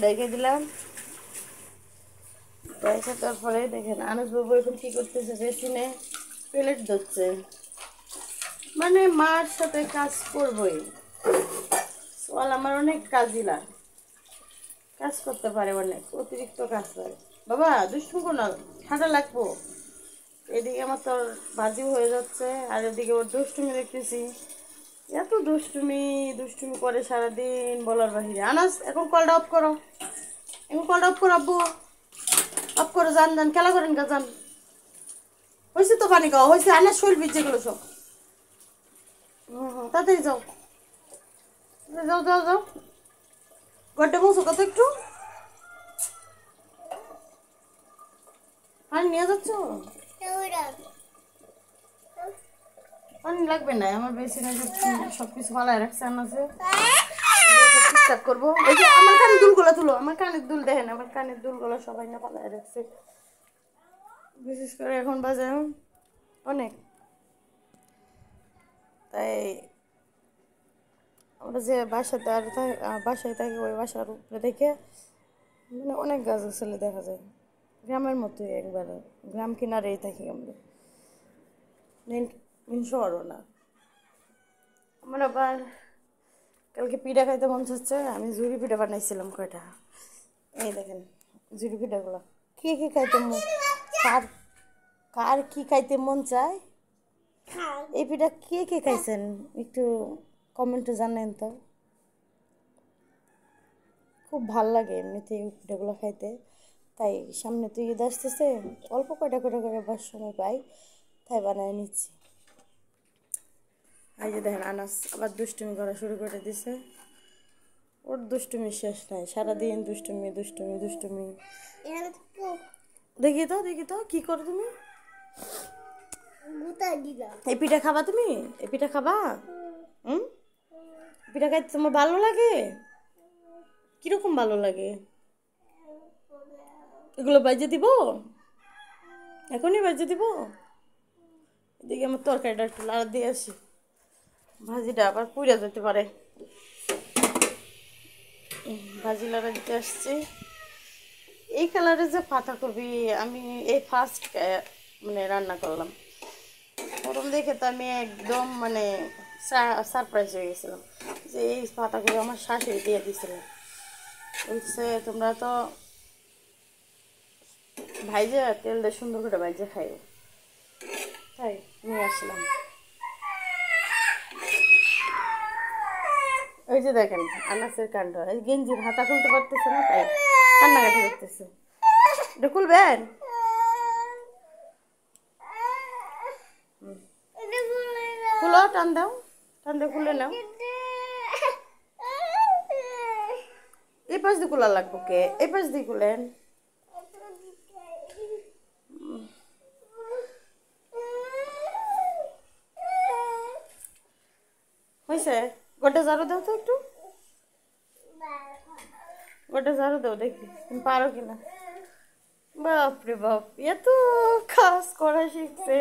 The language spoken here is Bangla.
ডেকে দিলাম, ডেকে তারপরে দেখেন আনাস বাবু এখন কি করতেছে, বেসিনে প্লেট ধরছে। মানে মার সাথে কাজ করবই, সোয়াল আমার অনেক কাজিলা, কাজ করতে পারে, অনেক অতিরিক্ত কাজ করে। বাবা দুষ্টু কোনো ঠান্ডা লাগবো। এদিকে আমার তোর ভাজিও হয়ে যাচ্ছে, আর এদিকে ওর দুষ্টুমি দেখতেছি, এত দুষ্টুমি দুষ্টুমি করে সারাদিন বলার বাহিরে। আনাস এখন কলটা অফ করো, এখন কলটা অফ করো, আব্বু অফ করে যান, যান খেলা করেন গা, যান। হয়েছে তো পানি খাওয়া হয়েছে, আনাস শরীর ভিজে গেলো সব। তাড়াতাড়ি যাও, যাও যাও যাও, ঘরটা বসো কত একটু, পানি নিয়ে যাচ্ছ? পানি লাগবে না, আমার বেশি না, সব কিছু ফালায় রাখছে আনাসে, ঠিকঠাক করবো। ওই যে আমার কানের দুলগুলো তুলো, আমার কানের দুল দেখেন, আমার কানের দুলগুলো সবাই না ফালায় রাখছে, বিশেষ করে এখন বাজে অনেক। তাই আমরা যে বাসাতে আর বাসায় থাকি, ওই বাসার উপরে দেখে মানে অনেক গাছ গাছালি দেখা যায়, গ্রামের মতোই একবারে, গ্রাম কিনারেই থাকি আমরা, মেন শহরও না। আমার আবার কালকে পিঠা খাইতে মন চাচ্ছে, আমি ঝুড়ি পিঠা বানাইছিলাম কয়টা, এই দেখেন ঝুড়ি পিঠাগুলো। কে কে খাইতে মন, কার কার কি খাইতে মন চায়, এই পিঠা কে কে খাইছেন একটু কমেন্টে জানেন তো। খুব ভাল লাগে এমনিতে এই পিঠাগুলো খাইতে, তাই সামনে তো ঈদ আসতেছে, অল্প কয়টা করে বার সময় পাই, তাই বানায় নিচ্ছি। এই যে দেখেন আনাস আবার দুষ্টুমি করা শুরু করে দিছে, ওর দুষ্টুমি শেষ নাই, সারাদিন দুষ্টুমি দুষ্টুমি দুষ্টুমি। দেখি তো দেখি তো কি করো তুমি, এই পিঠা খাবা তুমি, এই পিঠা খাবা? হুম, পিঠা খাইতে তোমার ভালো লাগে? কিরকম ভালো লাগে? এগুলো বাজে দিব, এখনই বাজে দিব। এদিকে আমার তরকারিটা একটু লাড়া দিয়ে আসি, ভাজিটা আবার পুড়ে যেতে পারে। ভাজি লাড়া দিতে আসছি। এই কালারের যে পাতাকপি আমি এই ফার্স্ট মানে রান্না করলাম, প্রথম দেখে তো আমি একদম মানে সারপ্রাইজ হয়ে গেছিলাম যে এই পাতাকপি আমার শাশুড়ি দিয়ে দিয়েছিল। বলছে তোমরা তো ভাইজে তেল দিয়ে সুন্দর করে ভাইজে খাই, তাই নিয়ে আসলাম। ওই যে দেখেন আনাসের কাণ্ড, এই গেঞ্জির হাতা খুলতে পারতেছে না, তাই কান্নাকাটি করতেছে। এটা খুলবেন? খুলো, টান দাও, টান দিয়ে খুলে নাও। এই পাশ দিয়ে খোলা লাগবো, কে এই পাশ দিয়ে খুলেন। হয়েছে, গোটা ঝাড়ু দাও তো একটু, গোটা ঝাড়ু দাও দেখি তুমি পারো কিনা। বাপরে বাপ, এত কাজ করা শিখছে।